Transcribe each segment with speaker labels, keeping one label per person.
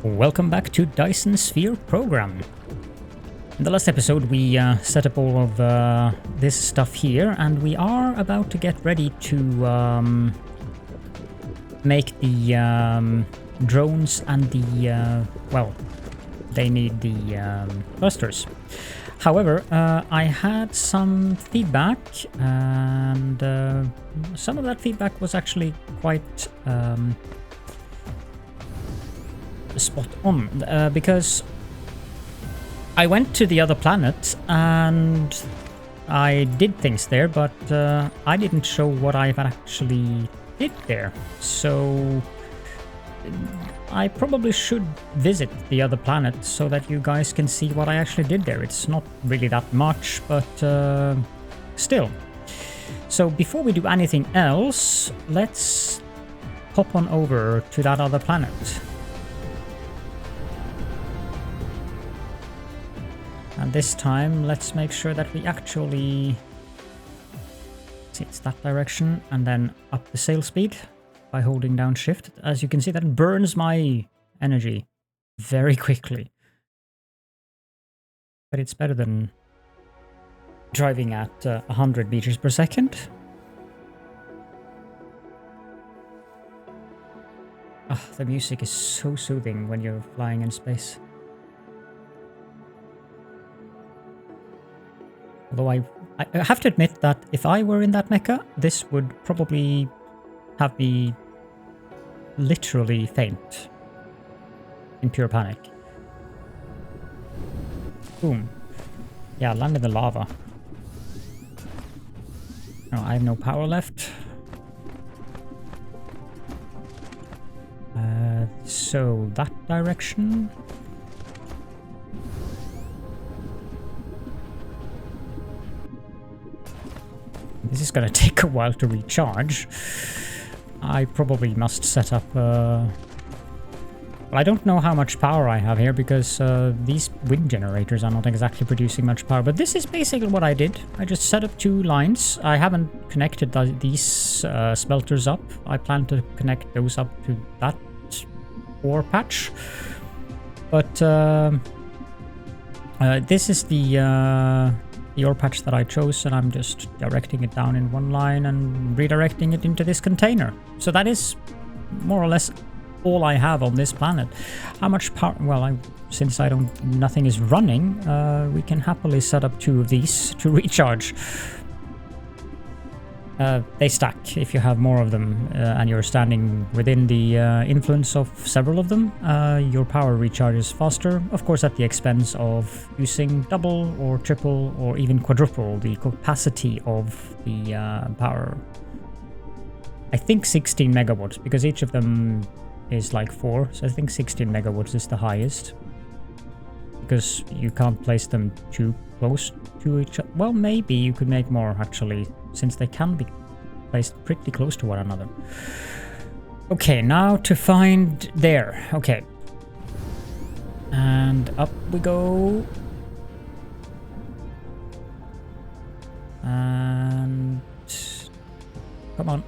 Speaker 1: Welcome back to Dyson Sphere Program. In the last episode we set up all of this stuff here, and we are about to get ready to make the drones and the, well, they need the thrusters. However, I had some feedback, and some of that feedback was actually quite spot on, because I went to the other planet and I did things there, but I didn't show what I actually did there. So I probably should visit the other planet so that you guys can see what I actually did there. It's not really that much, but still. So before we do anything else, let's hop on over to that other planet. And this time, let's make sure that we actually... See, it's that direction, and then up the sail speed by holding down shift. As you can see, that burns my energy very quickly. But it's better than driving at 100 meters per second. Ah, the music is so soothing when you're flying in space. Although I have to admit that if I were in that mecha, this would probably have me literally faint in pure panic. Boom. Yeah, land in the lava. No, I have no power left. So that direction. This is going to take a while to recharge. I probably must set up... Well, I don't know how much power I have here because these wind generators are not exactly producing much power. But this is basically what I did. I just set up two lines. I haven't connected these smelters up. I plan to connect those up to that ore patch. But this is the ore patch that I chose, and I'm just directing it down in one line and redirecting it into this container. So that is more or less all I have on this planet. How much power? Well, since nothing is running, we can happily set up two of these to recharge. They stack if you have more of them, and you're standing within the influence of several of them. Your power recharges faster, of course at the expense of using double or triple or even quadruple the capacity of the power. I think 16 megawatts, because each of them is like 4, so I think 16 megawatts is the highest. Because you can't place them too close to each other. Well, maybe you could make more actually, since they can be placed pretty close to one another. Okay, now to find there. Okay. And up we go. And come on.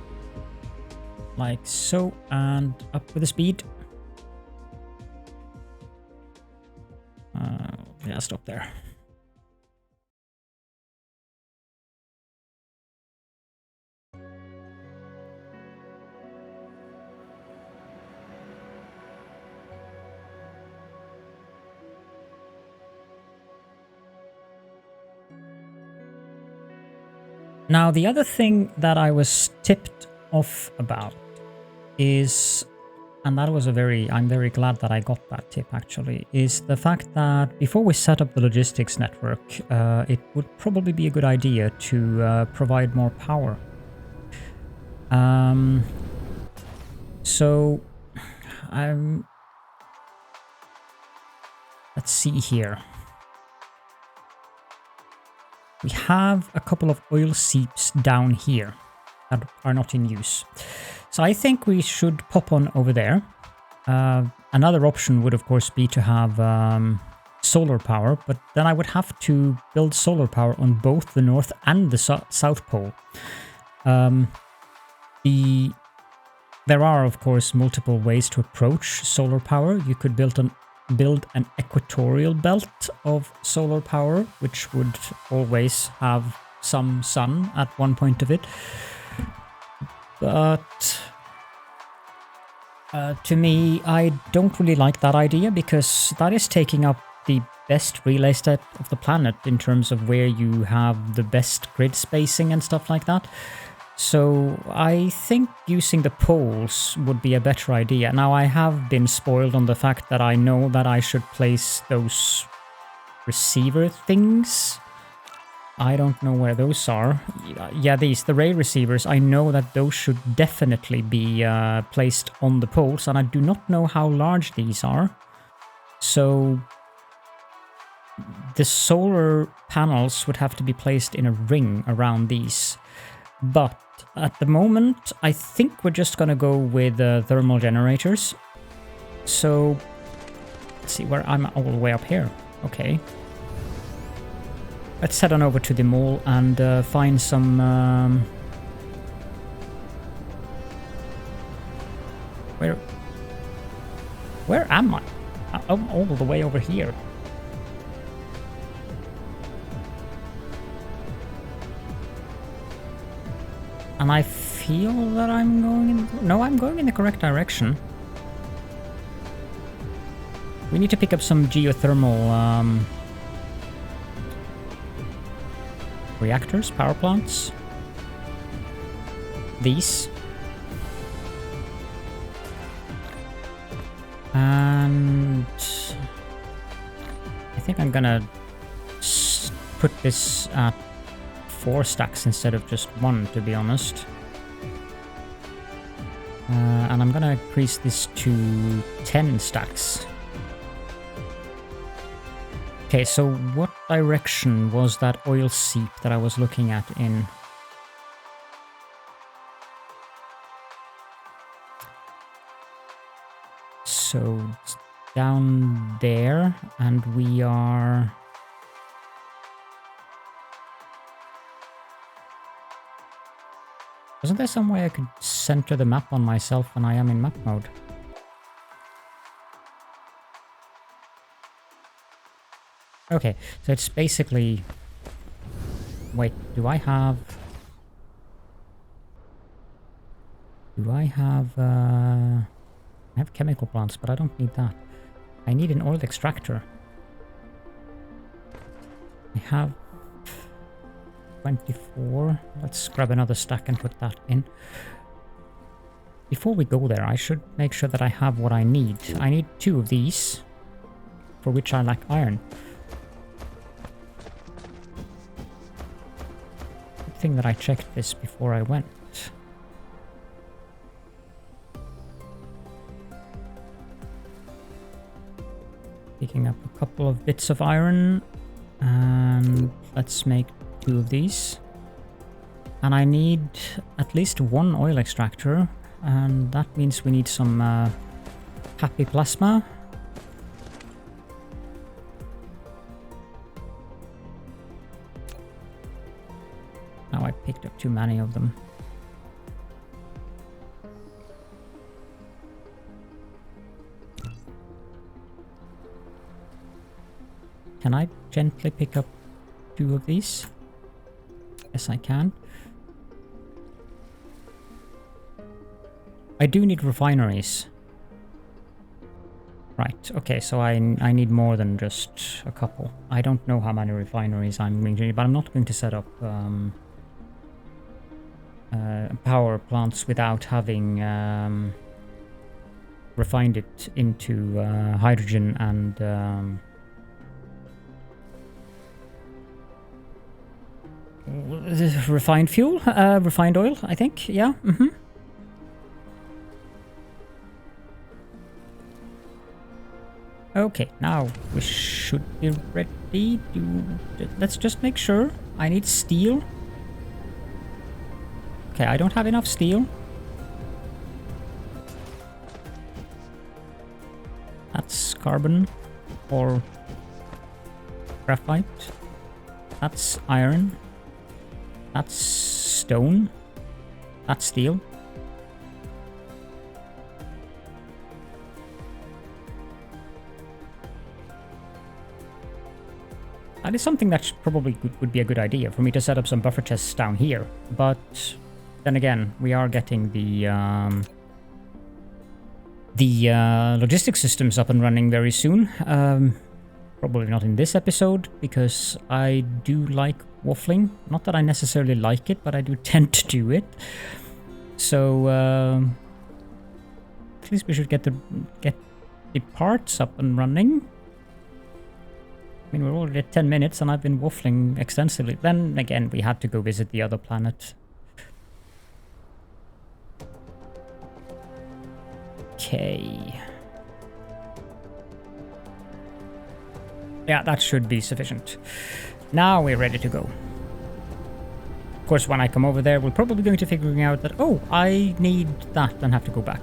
Speaker 1: Like so, and up with the speed. Yeah, stop there. Now, the other thing that I was tipped off about is, and that was I'm very glad that I got that tip actually, is the fact that before we set up the logistics network, it would probably be a good idea to provide more power. So, let's see here. We have a couple of oil seeps down here that are not in use. So I think we should pop on over there. Another option would of course be to have solar power, but then I would have to build solar power on both the North and the South Pole. The There are, of course, multiple ways to approach solar power. You could build an equatorial belt of solar power, which would always have some sun at one point of it. But to me, I don't really like that idea, because that is taking up the best real estate of the planet in terms of where you have the best grid spacing and stuff like that. So I think using the poles would be a better idea. Now, I have been spoiled on the fact that I know that I should place those receiver things. I don't know where those are. Yeah, the ray receivers, I know that those should definitely be placed on the poles, and I do not know how large these are. So the solar panels would have to be placed in a ring around these. But at the moment, I think we're just gonna go with thermal generators. So let's see, where I'm all the way up here. Okay. Let's head on over to the mall and find some... Where am I? I'm all the way over here. And I feel that I'm going in... No, I'm going in the correct direction. We need to pick up some geothermal reactors, power plants. These. And I think I'm gonna put this at 4 stacks instead of just 1, to be honest. And I'm gonna increase this to 10 stacks. Okay, so what direction was that oil seep that I was looking at in? So it's down there, and we are... Wasn't there some way I could center the map on myself when I am in map mode? Okay, so it's basically... Wait, do I have... I have chemical plants, but I don't need that. I need an oil extractor. I have 24. Let's grab another stack and put that in. Before we go there, I should make sure that I have what I need. I need 2 of these, for which I lack iron. Good thing that I checked this before I went. Picking up a couple of bits of iron, and let's make 2 of these. And I need at least 1 oil extractor, and that means we need some happy plasma. Now I picked up too many of them. Can I gently pick up 2 of these? Yes, I can. I do need refineries. Right, okay, so I need more than just a couple. I don't know how many refineries I'm going to need, but I'm not going to set up power plants without having refined it into hydrogen and refined fuel, refined oil, I think, yeah. Okay, now we should be ready to... Let's just make sure. I need steel. Okay, I don't have enough steel. That's carbon or graphite. That's iron. That's stone. That's steel. That is something that probably would be a good idea for me to set up some buffer chests down here. But then again, we are getting the logistics systems up and running very soon. Probably not in this episode, because I do like waffling. Not that I necessarily like it, but I do tend to do it. So at least we should get the parts up and running. I mean, we're already at 10 minutes and I've been waffling extensively. Then again, we had to go visit the other planet. Okay. Yeah, that should be sufficient. Now we're ready to go. Of course, when I come over there, we're probably going to figuring out that, oh, I need that and have to go back.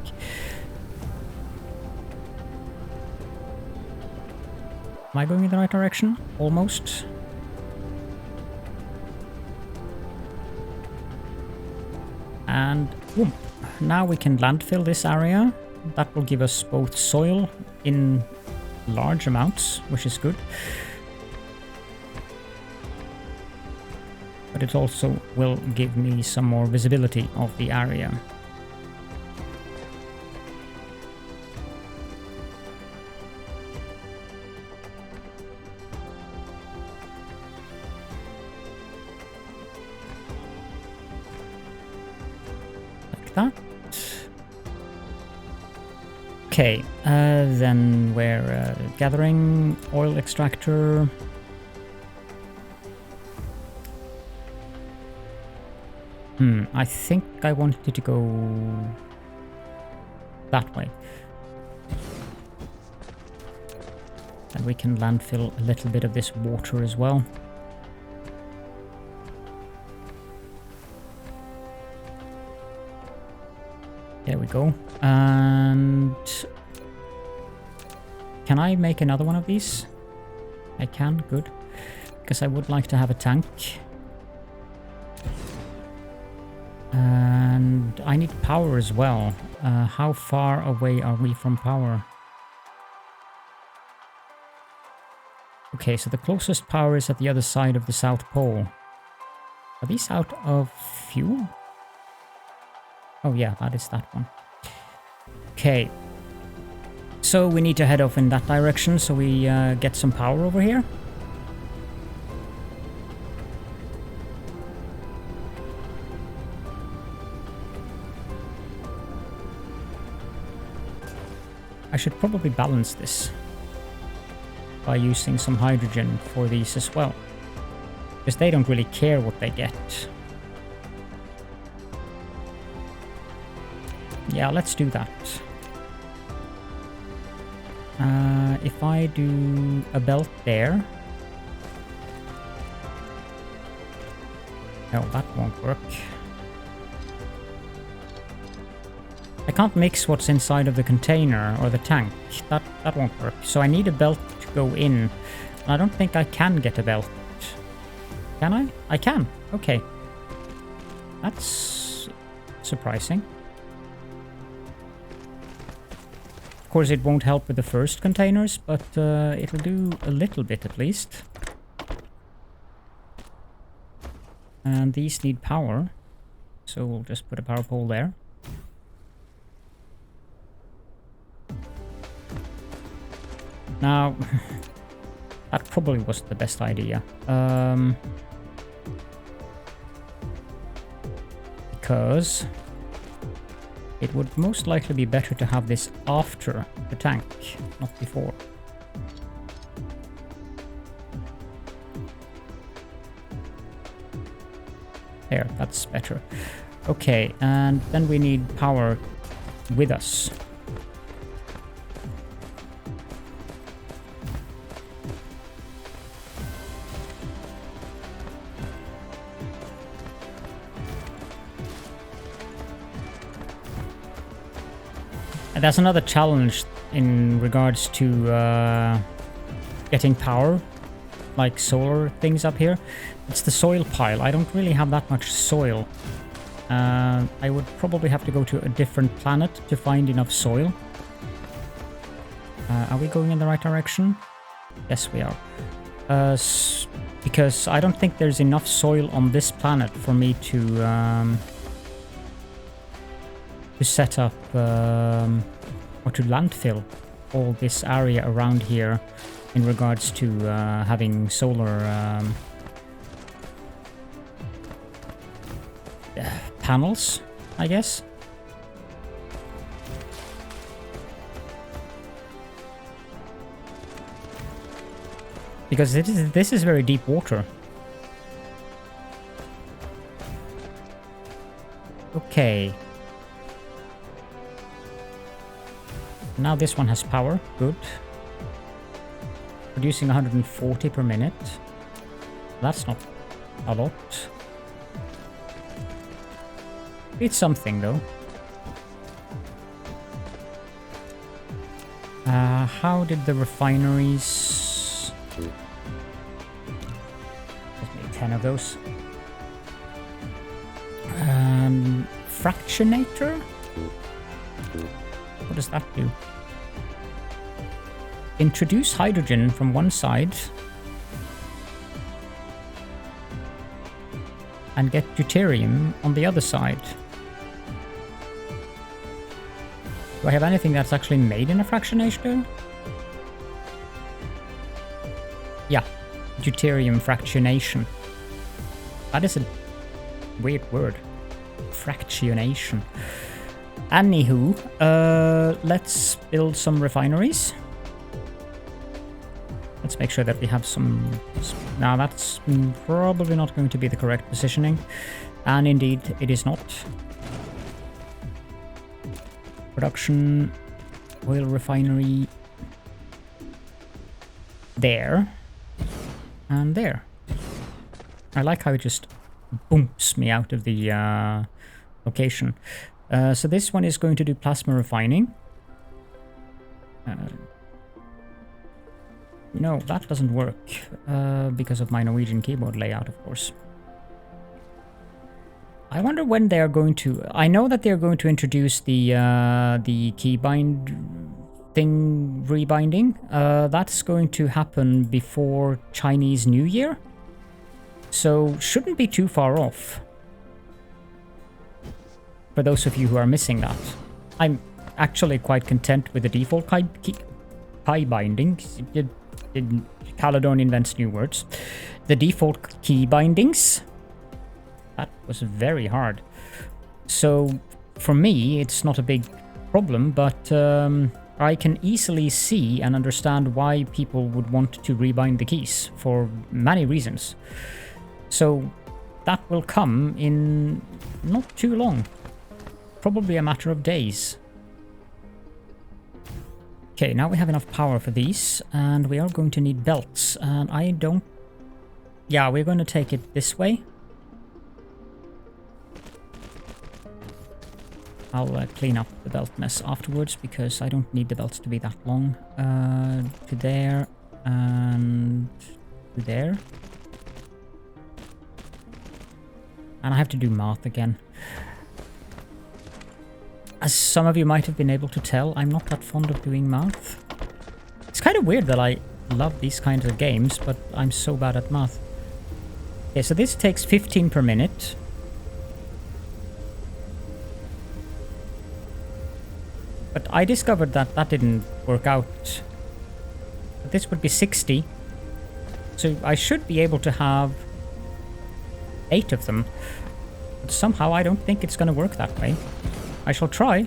Speaker 1: Am I going in the right direction? Almost. And boom. Now we can landfill this area. That will give us both soil in large amounts, which is good. But it also will give me some more visibility of the area. That. Okay, then we're gathering oil extractor. I think I wanted to go that way. And we can landfill a little bit of this water as well. There we go. And can I make another one of these? I can, good. Because I would like to have a tank. And I need power as well. How far away are we from power? Okay, so the closest power is at the other side of the South Pole. Are these out of fuel? Oh yeah, that is that one. Okay. So we need to head off in that direction so we get some power over here. I should probably balance this by using some hydrogen for these as well. Because they don't really care what they get. Yeah, let's do that. If I do a belt there... No, that won't work. I can't mix what's inside of the container or the tank. That won't work. So I need a belt to go in. I don't think I can get a belt. Can I? I can. Okay. That's surprising. Of course, it won't help with the first containers, but it'll do a little bit at least. And these need power. So we'll just put a power pole there. Now, that probably wasn't the best idea. Because it would most likely be better to have this after the tank, not before. There, that's better. Okay, and then we need power with us. And that's another challenge in regards to getting power, like solar things up here. It's the soil pile. I don't really have that much soil. I would probably have to go to a different planet to find enough soil. Are we going in the right direction? Yes, we are. Because I don't think there's enough soil on this planet for me to set up or to landfill all this area around here in regards to having solar panels, I guess. Because this is very deep water. Okay. Now this one has power. Good. Producing 140 per minute. That's not a lot. It's something, though. How did the refineries... Let's make 10 of those. Fractionator? What does that do? Introduce hydrogen from one side and get deuterium on the other side. Do I have anything that's actually made in a fractionator? Yeah, deuterium fractionation. That is a weird word. Fractionation. Anywho, let's build some refineries. Let's make sure that we have some... Now that's probably not going to be the correct positioning. And indeed, it is not. Production, oil refinery. There. And there. I like how it just booms me out of the location. So this one is going to do plasma refining. No, that doesn't work because of my Norwegian keyboard layout, of course. I wonder when they are going to... I know that they are going to introduce the keybind thing rebinding. That's going to happen before Chinese New Year. So shouldn't be too far off. For those of you who are missing that. I'm actually quite content with the default key binding. Caledorn invents new words. The default key bindings. That was very hard. So for me, it's not a big problem, but I can easily see and understand why people would want to rebind the keys for many reasons. So that will come in not too long. Probably a matter of days. Okay, now we have enough power for these, and we are going to need belts, and I don't... Yeah, we're going to take it this way. I'll clean up the belt mess afterwards, because I don't need the belts to be that long. To there, and to there. And I have to do math again. As some of you might have been able to tell, I'm not that fond of doing math. It's kind of weird that I love these kinds of games, but I'm so bad at math. Okay, so this takes 15 per minute. But I discovered that that didn't work out. But this would be 60. So I should be able to have 8 of them. But somehow I don't think it's going to work that way. I shall try.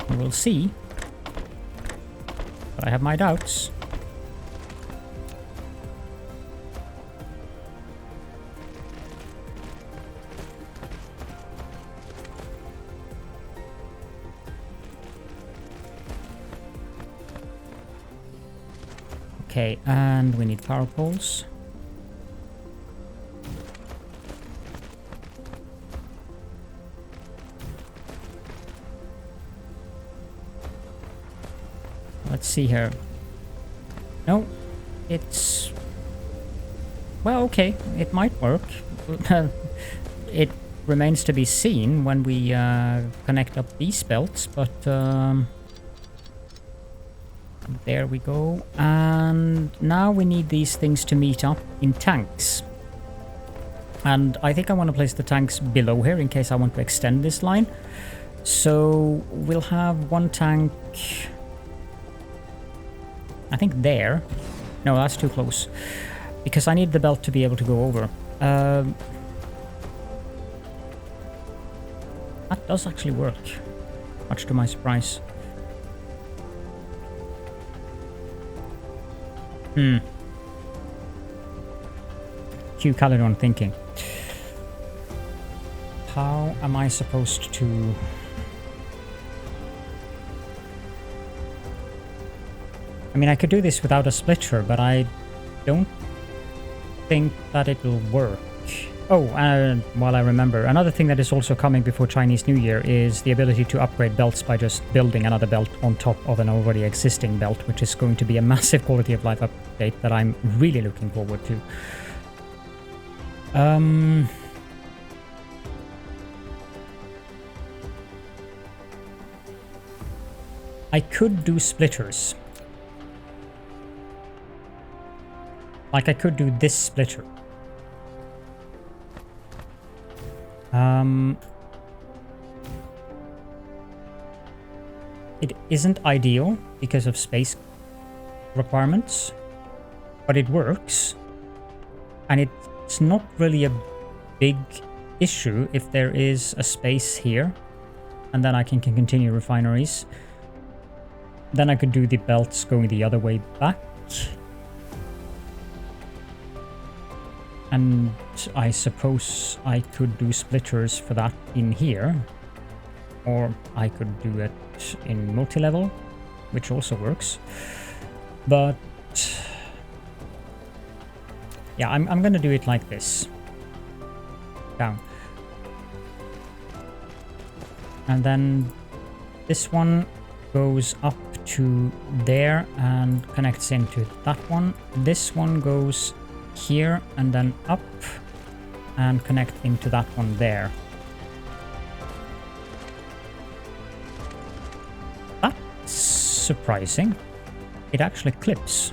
Speaker 1: We'll see. But I have my doubts. Okay, and we need power poles. Let's see here. No, well, okay, it might work. It remains to be seen when we connect up these belts, but there we go. And now we need these things to meet up in tanks. And I think I want to place the tanks below here in case I want to extend this line. So we'll have one tank, I think there. No, that's too close. Because I need the belt to be able to go over. That does actually work, much to my surprise. Cue Caledorn thinking. How am I supposed to... I mean, I could do this without a splitter, but I don't think that it will work. Oh, while I remember, another thing that is also coming before Chinese New Year is the ability to upgrade belts by just building another belt on top of an already existing belt, which is going to be a massive quality of life update that I'm really looking forward to. I could do splitters. Like I could do this splitter. It isn't ideal because of space requirements, but it works. And it's not really a big issue if there is a space here, and then I can continue refineries. Then I could do the belts going the other way back. And I suppose I could do splitters for that in here. Or I could do it in multi-level, which also works. But yeah, I'm gonna do it like this. Down. And then this one goes up to there and connects into that one. This one goes here and then up and connect into that one there. That's surprising. It actually clips.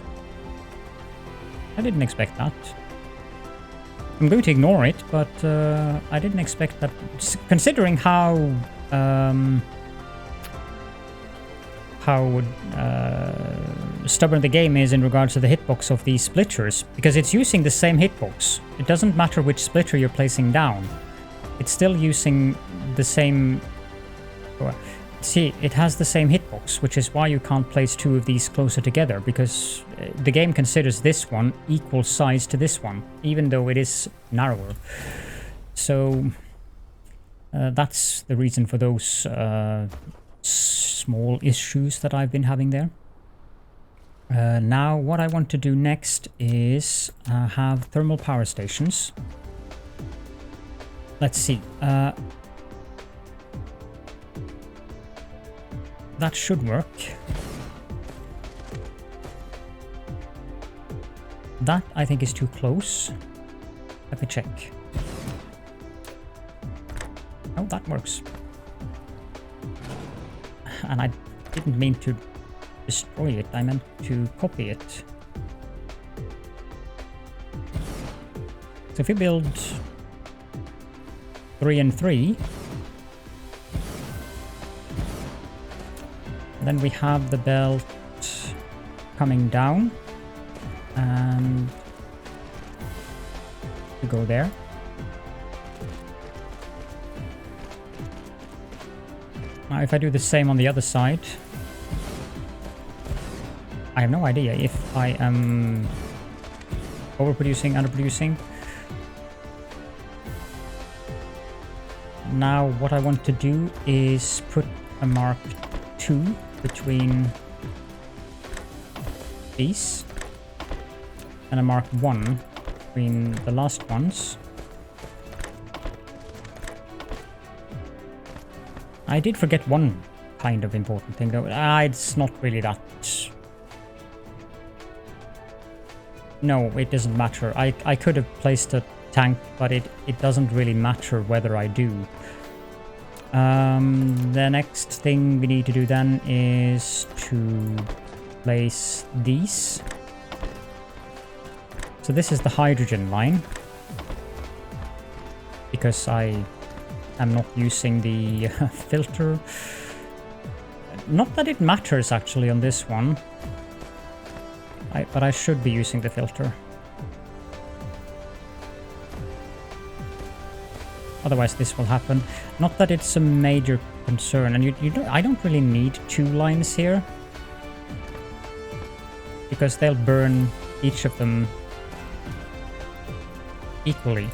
Speaker 1: I didn't expect that. I'm going to ignore it, but I didn't expect that, considering how stubborn the game is in regards to the hitbox of these splitters, because it's using the same hitbox. It doesn't matter which splitter you're placing down. It's still using the same... See, it has the same hitbox, which is why you can't place two of these closer together, because the game considers this one equal size to this one, even though it is narrower. So that's the reason for those small issues that I've been having there. Now what I want to do next is have thermal power stations. Let's see. That should work. That I think is too close. Let me check. Oh, that works. And I didn't mean to destroy it, I meant to copy it. So if we build 3 and 3, then we have the belt coming down and we go there. Now if I do the same on the other side, I have no idea if I am overproducing, underproducing. Now what I want to do is put a Mark 2 between these and a Mark 1 between the last ones. I did forget one kind of important thing though. It's not really that. No, it doesn't matter. I could have placed a tank, but it doesn't really matter whether I do. The next thing we need to do then is to place these. So this is the hydrogen line, because I am not using the filter. Not that it matters actually on this one, but I should be using the filter. Otherwise this will happen. Not that it's a major concern, and I don't really need 2 lines here, because they'll burn each of them equally.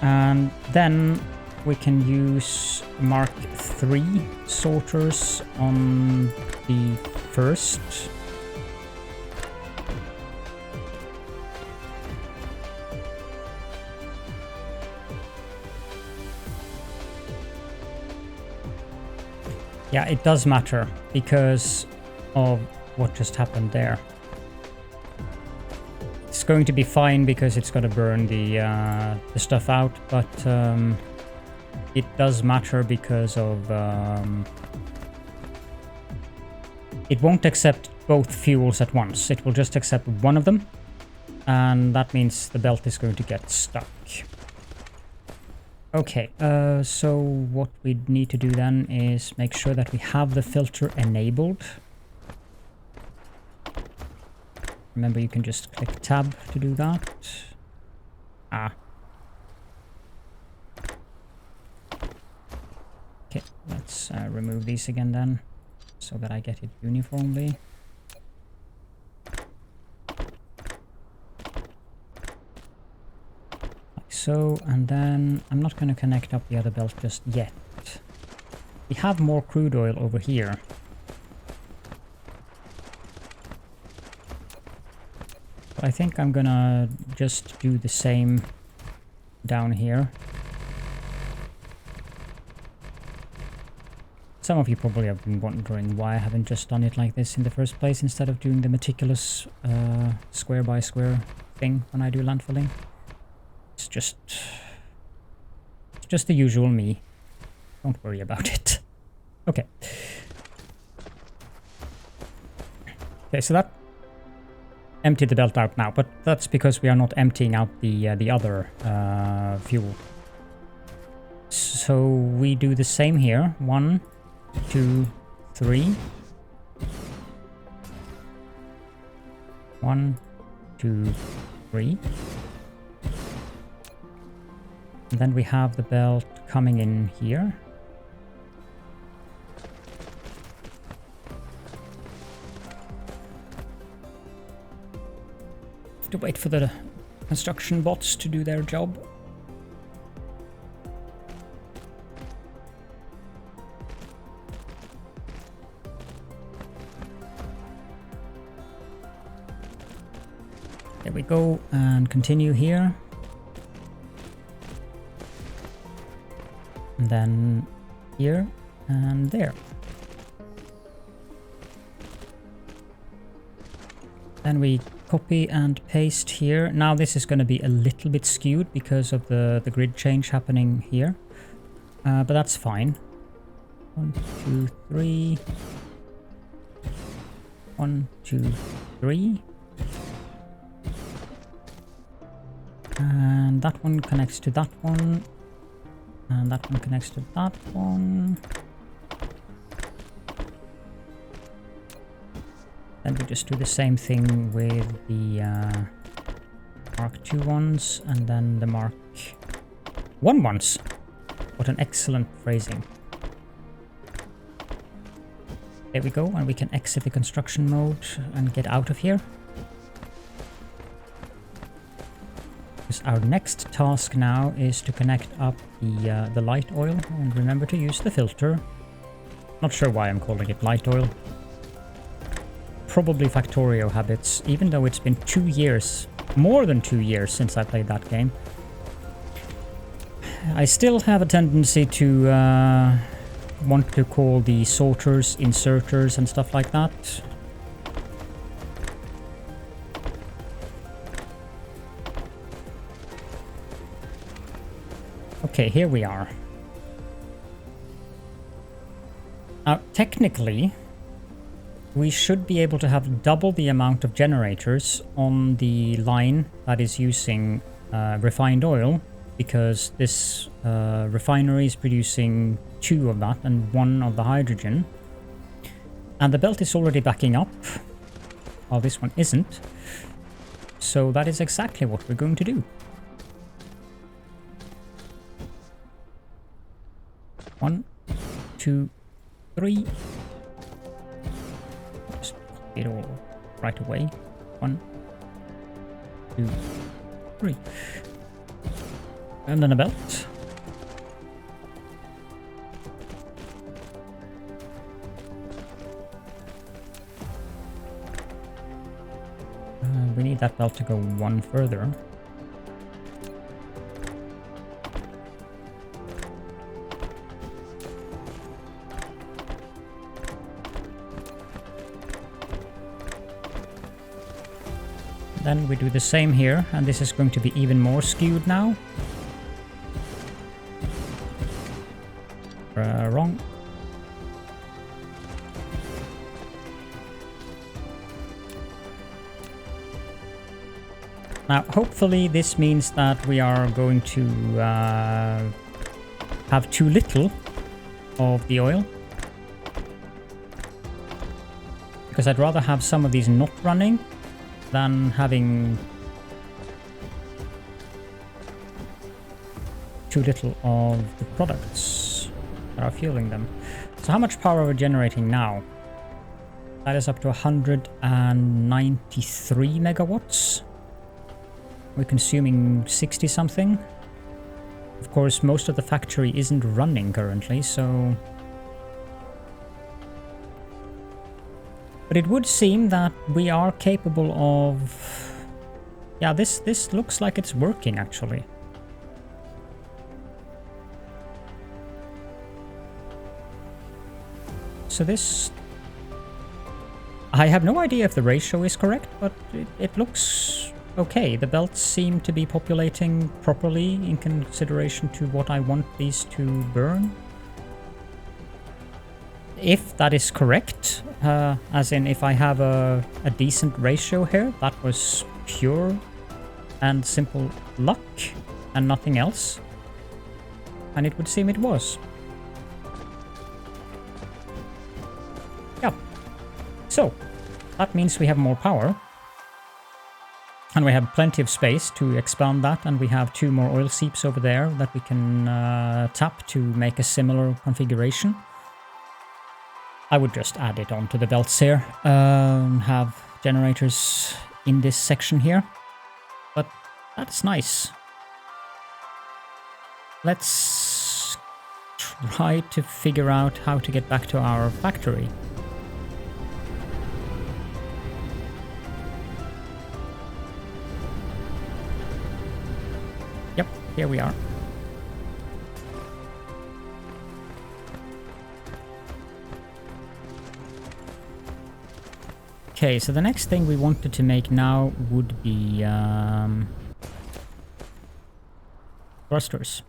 Speaker 1: And then we can use Mark III sorters on the first. Yeah, it does matter because of what just happened there. It's going to be fine because it's going to burn the stuff out, but it does matter because of it won't accept both fuels at once. It will just accept one of them, and that means the belt is going to get stuck. Okay, so what we need to do then is make sure that we have the filter enabled. Remember, you can just click tab to do that. Okay, let's remove these again then, so that I get it uniformly. Like so, and then I'm not going to connect up the other belt just yet. We have more crude oil over here. But I think I'm gonna just do the same down here. Some of you probably have been wondering why I haven't just done it like this in the first place instead of doing the meticulous square by square thing when I do landfilling. It's just the usual me. Don't worry about it. Okay. Okay, so that emptied the belt out now, but that's because we are not emptying out the other fuel. So we do the same here. 1, 2, 3. 1, 2, 3. And then we have the belt coming in here. To wait for the construction bots to do their job. There we go, and continue here. And then here and there. Then we copy and paste here. Now this is going to be a little bit skewed because of the grid change happening here. But that's fine. 1, 2, 3. 1, 2, 3. And that one connects to that one. And that one connects to that one. Then we just do the same thing with the Mark II ones, and then the Mark I ones. What an excellent phrasing. There we go, and we can exit the construction mode and get out of here. Because our next task now is to connect up the light oil, and remember to use the filter. Not sure why I'm calling it light oil. Probably Factorio habits, even though it's been 2 years, more than 2 years since I played that game. I still have a tendency to want to call the sorters inserters and stuff like that. Okay, here we are. Now, technically, we should be able to have double the amount of generators on the line that is using refined oil, because this refinery is producing 2 of that and 1 of the hydrogen. And the belt is already backing up, while this one isn't. So that is exactly what we're going to do. 1, 2, 3. Just copy it all right away. 1, 2, 3. And then a belt. We need that belt to go 1 further. Then we do the same here, and this is going to be even more skewed now. Wrong. Now, hopefully this means that we are going to have too little of the oil. Because I'd rather have some of these not running than having too little of the products that are fueling them. So how much power are we generating now? That is up to 193 megawatts. We're consuming 60 something. Of course, most of the factory isn't running currently, so... But it would seem that we are capable of... Yeah, this looks like it's working, actually. So this... I have no idea if the ratio is correct, but it looks okay. The belts seem to be populating properly in consideration to what I want these to burn. If that is correct, as in if I have a decent ratio here, that was pure and simple luck and nothing else. And it would seem it was. Yeah. So, that means we have more power. And we have plenty of space to expand that, and we have 2 more oil seeps over there that we can tap to make a similar configuration. I would just add it onto the belts here, have generators in this section here, but that's nice. Let's try to figure out how to get back to our factory. Yep, here we are. Okay, so the next thing we wanted to make now would be thrusters.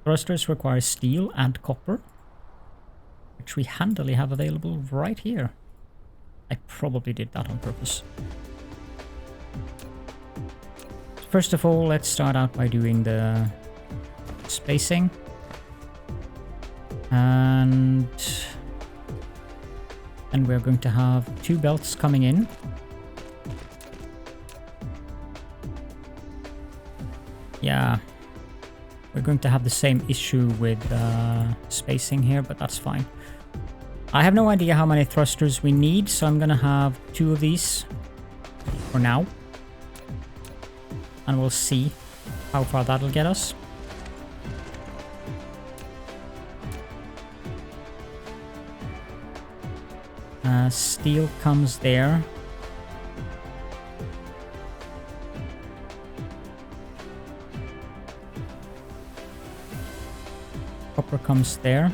Speaker 1: Thrusters require steel and copper, which we handily have available right here. I probably did that on purpose. First of all, let's start out by doing the spacing. And we're going to have 2 belts coming in. Yeah, we're going to have the same issue with spacing here, but that's fine. I have no idea how many thrusters we need, so I'm going to have 2 of these for now. And we'll see how far that'll get us. Steel comes there. Copper comes there.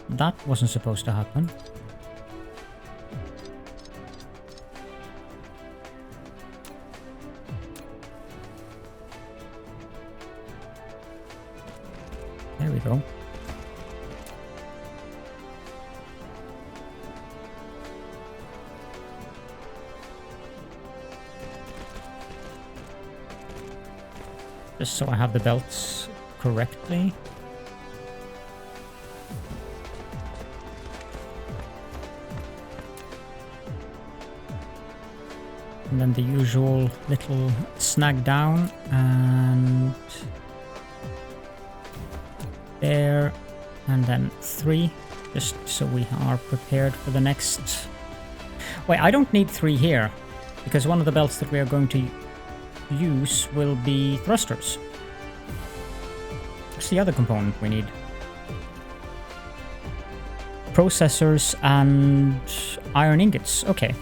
Speaker 1: That wasn't supposed to happen. There we go. Just so I have the belts correctly. And then the usual little snag down and there, and then 3, just so we are prepared for the next. Wait, I don't need 3 here, because one of the belts that we are going to use will be thrusters. What's the other component we need? Processors and iron ingots. Okay.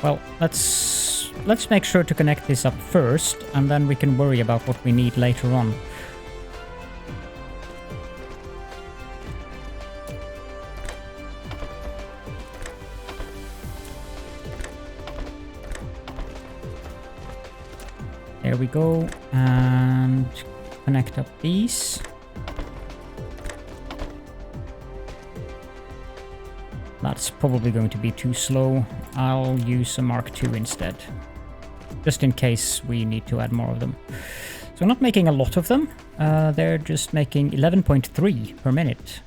Speaker 1: Well, let's make sure to connect this up first, and then we can worry about what we need later on. There we go, and connect up these. That's probably going to be too slow. I'll use a Mark II instead, just in case we need to add more of them. So we're not making a lot of them. They're just making 11.3 per minute.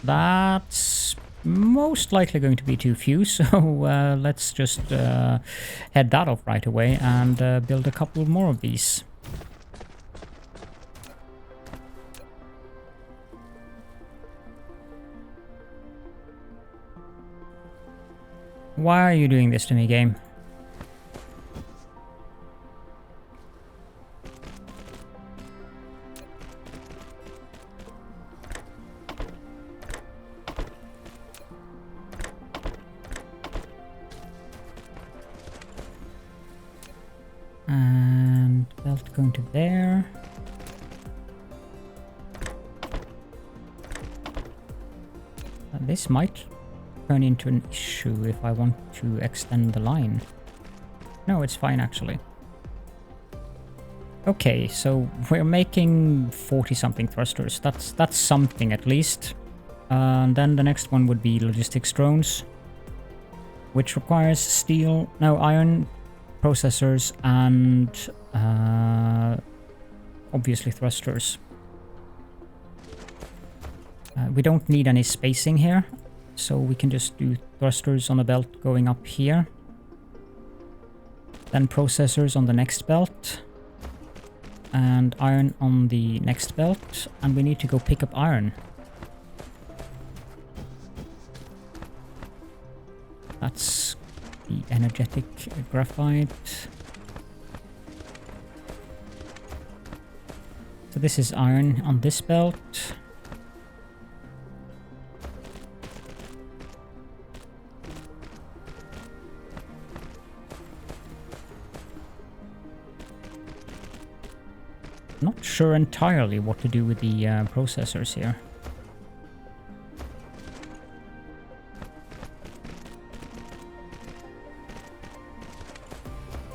Speaker 1: That's most likely going to be too few, so let's just head that off right away and build a couple more of these. Why are you doing this to me, game? And belt going to there. This might turn into an issue if I want to extend the line. No, it's fine actually. Okay, so we're making 40-something thrusters. That's something at least. And then the next one would be logistics drones, which requires steel, no, iron processors and obviously thrusters. We don't need any spacing here, so we can just do thrusters on a belt going up here. Then processors on the next belt. And iron on the next belt. And we need to go pick up iron. That's the energetic graphite. So this is iron on this belt. Not sure entirely what to do with the processors here.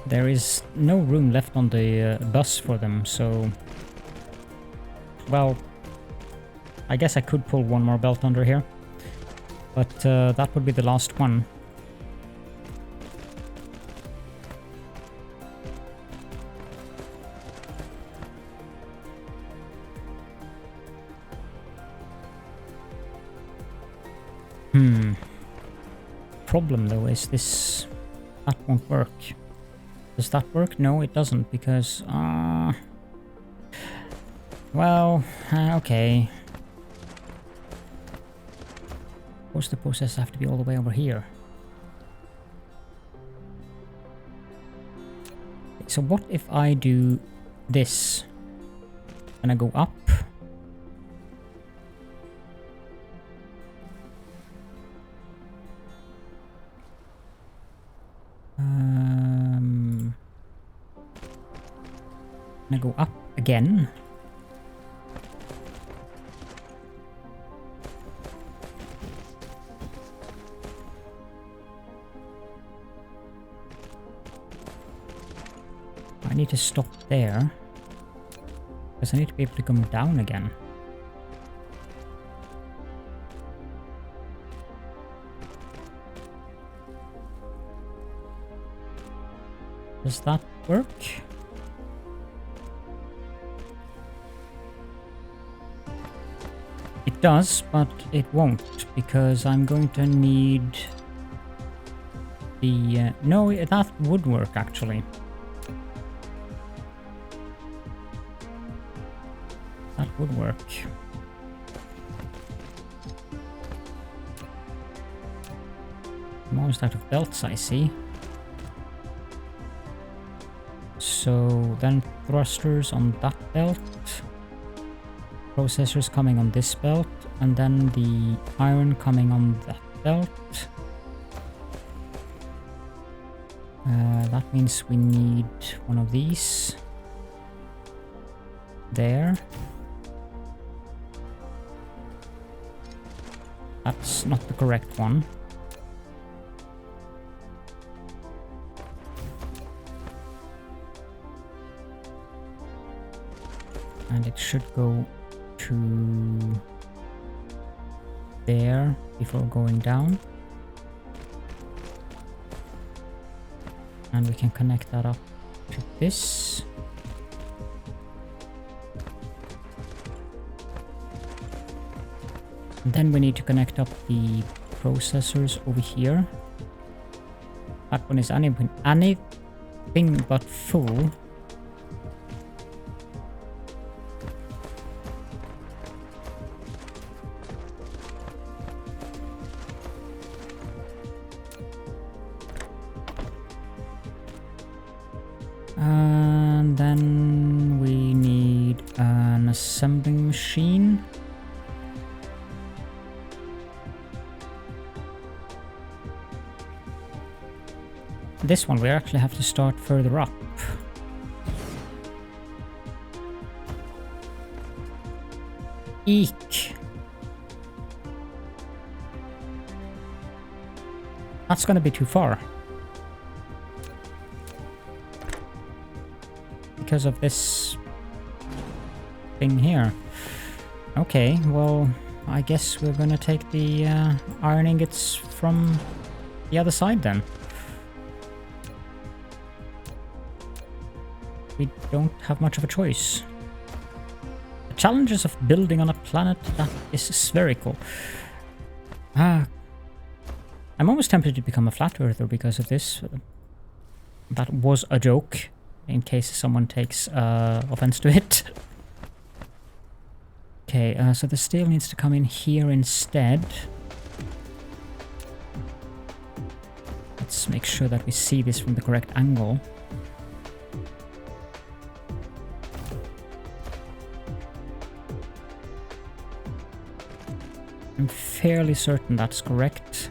Speaker 1: There is no room left on the bus for them, so... Well, I guess I could pull one more belt under here, but that would be the last one. Problem though is this, that won't work. Does that work? No, it doesn't, because well, okay. Of course the process have to be all the way over here. So what if I do this and I go up? And I go up again. need to stop there. Because I need to be able to come down again. Does that work? It does, but it won't, because I'm going to need the... no, that would work, actually. That would work. I'm almost out of belts, I see. So then thrusters on that belt, processors coming on this belt, and then the iron coming on that belt. That means we need one of these there. That's not the correct one. And it should go to there before going down. And we can connect that up to this. And then we need to connect up the processors over here. That one is anything but full. And then we need an assembling machine. This one we actually have to start further up. Eek! That's gonna be too far. Because of this thing here. Okay, well, I guess we're gonna take the iron ingots from the other side then. We don't have much of a choice. The challenges of building on a planet that is spherical. I'm almost tempted to become a flat earther because of this. That was a joke, in case someone takes offense to it. Okay, so the steel needs to come in here instead. Let's make sure that we see this from the correct angle. I'm fairly certain that's correct.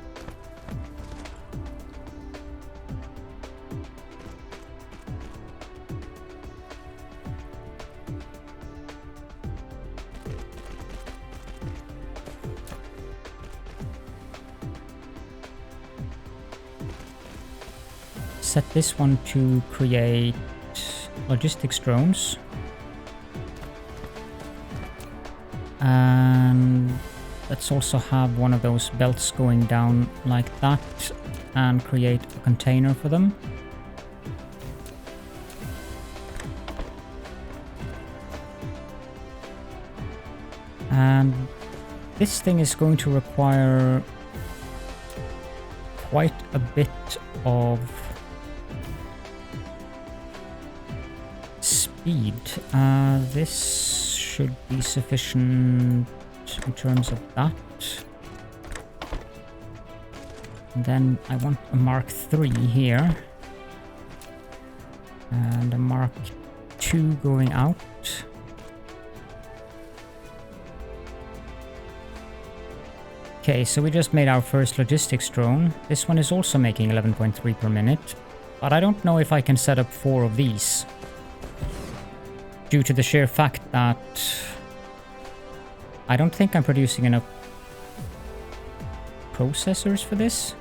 Speaker 1: Set this one to create logistics drones. And let's also have one of those belts going down like that and create a container for them. And this thing is going to require quite a bit of speed. This should be sufficient in terms of that. And then I want a Mark III here. And a Mark II going out. Okay, so we just made our first logistics drone. This one is also making 11.3 per minute. But I don't know if I can set up 4 of these. Due to the sheer fact that I don't think I'm producing enough processors for this.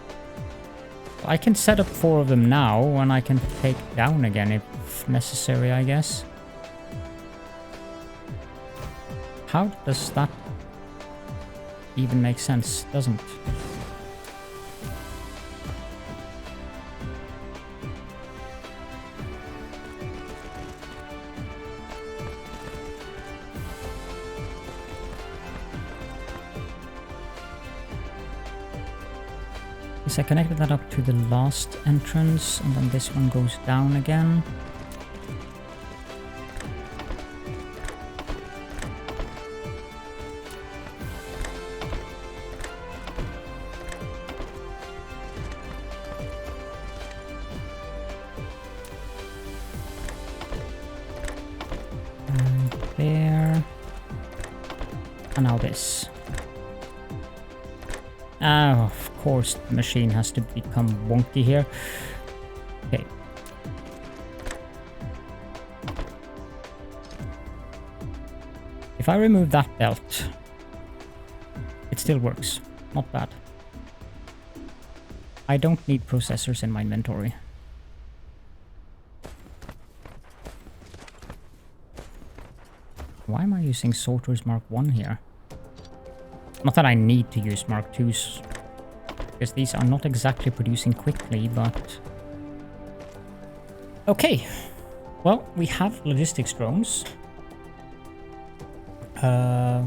Speaker 1: I can set up 4 of them now and I can take down again if if necessary, I guess. How does that even make sense? Doesn't. I connected that up to the last entrance, and then this one goes down again. And there. And now this. Oh, of course, the machine has to become wonky here. Okay. If I remove that belt, it still works. Not bad. I don't need processors in my inventory. Why am I using sorters Mark 1 here? Not that I need to use Mark 2s, because these are not exactly producing quickly, but... Okay. Well, we have logistics drones. Now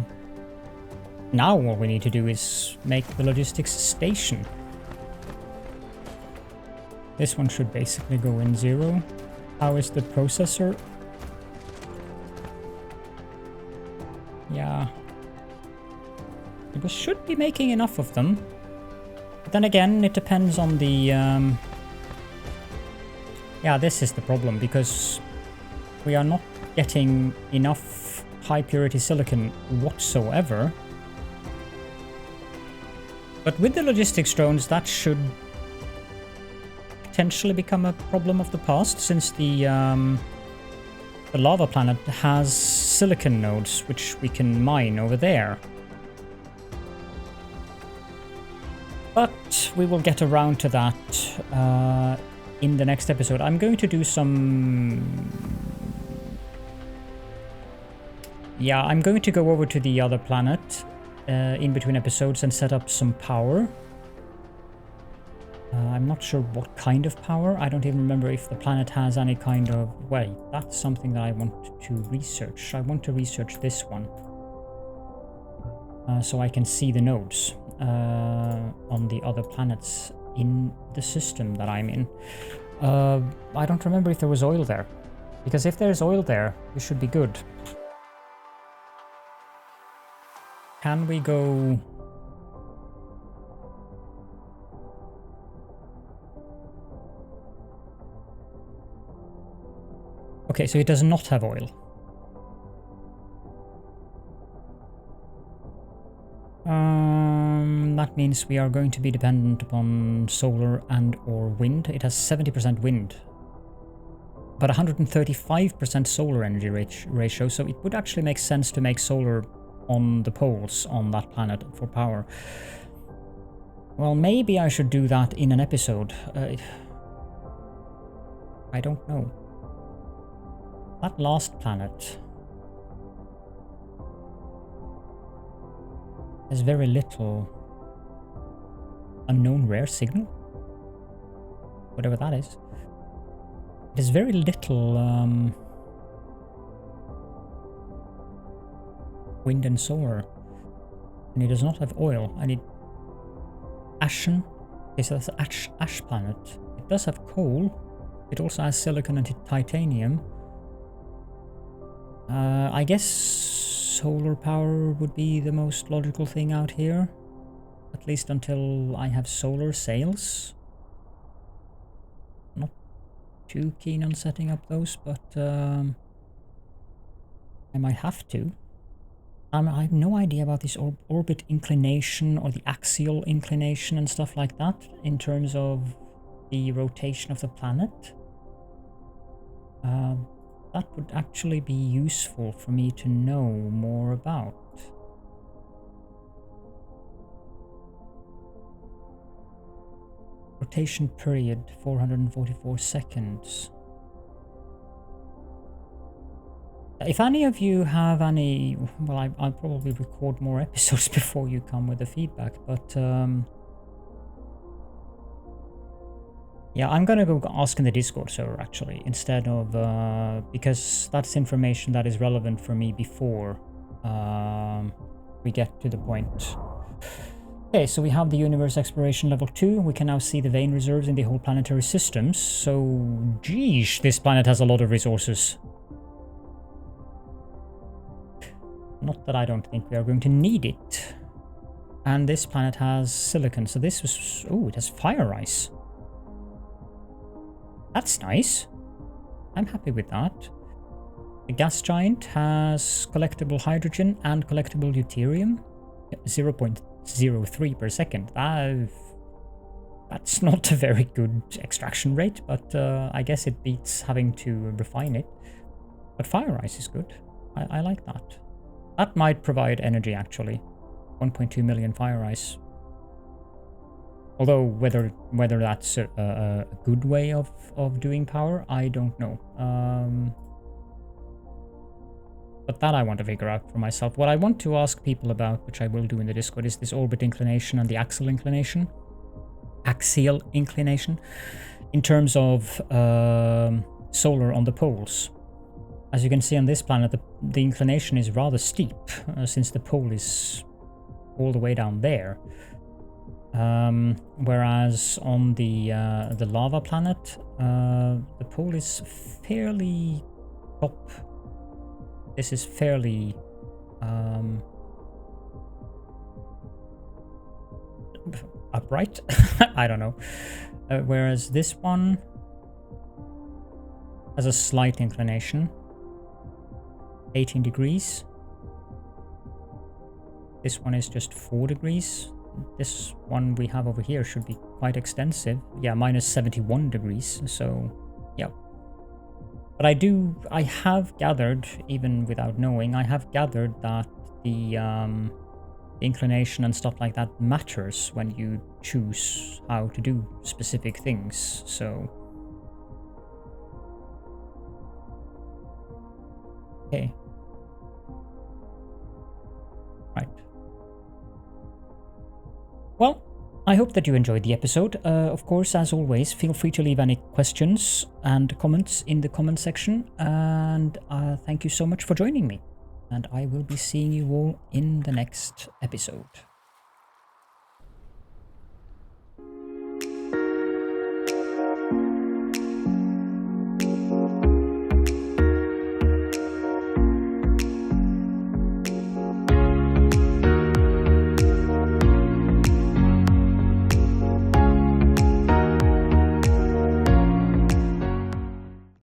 Speaker 1: what we need to do is make the logistics station. This one should basically go in 0. How is the processor? Yeah. We should be making enough of them. But then again, it depends on the... Yeah, this is the problem, because we are not getting enough high-purity silicon whatsoever. But with the logistics drones, that should potentially become a problem of the past, since the lava planet has silicon nodes, which we can mine over there. But we will get around to that in the next episode. I'm going to do some... Yeah, I'm going to go over to the other planet in between episodes and set up some power. I'm not sure what kind of power. I don't even remember if the planet has any kind of... Well, that's something that I want to research. I want to research this one. So I can see the nodes on the other planets in the system that I'm in. I don't remember if there was oil there. Because if there's oil there, we should be good. Can we go... Okay, so it does not have oil. That means we are going to be dependent upon solar and or wind. It has 70% wind, but 135% solar energy ratio, so it would actually make sense to make solar on the poles on that planet for power. Well, maybe I should do that in an episode. I don't know. That last planet has very little unknown rare signal, whatever that is. There's very little wind and solar, and it does not have oil. I need ashen. Okay, so that's an ash planet. It does have coal. It also has silicon and titanium. I guess solar power would be the most logical thing out here. At least until I have solar sails. Not too keen on setting up those, but I might have to. I have no idea about this orbit inclination or the axial inclination and stuff like that in terms of the rotation of the planet. That would actually be useful for me to know more about. Rotation period 444 seconds. If any of you have any, well, I'll probably record more episodes before you come with the feedback, but yeah, I'm gonna go ask in the Discord server actually, instead of, because that's information that is relevant for me before we get to the point. Okay, so we have the universe exploration level 2. We can now see the vein reserves in the whole planetary systems. So, geesh, this planet has a lot of resources. Not that I don't think we are going to need it. And this planet has silicon, so this was... Oh, it has fire ice. That's nice. I'm happy with that. The gas giant has collectible hydrogen and collectible deuterium. 0.03 per second. That's not a very good extraction rate, but I guess it beats having to refine it. But fire ice is good. I like that. That might provide energy, actually. 1.2 million fire ice. Although whether that's a good way of doing power, I don't know. But that I want to figure out for myself. What I want to ask people about, which I will do in the Discord, is this orbit inclination and the axial inclination. Axial inclination. In terms of solar on the poles. As you can see on this planet, the inclination is rather steep, since the pole is all the way down there. Whereas on the lava planet, the pole is fairly top. This is fairly upright. I don't know. Whereas this one has a slight inclination. 18 degrees. This one is just 4 degrees. This one we have over here should be quite extensive. Yeah, minus 71 degrees. So, yeah. But I have gathered, even without knowing, I have gathered that the inclination and stuff like that matters when you choose how to do specific things. So, okay. Right. Well, I hope that you enjoyed the episode. Of course, as always, feel free to leave any questions and comments in the comment section. And thank you so much for joining me. And I will be seeing you all in the next episode.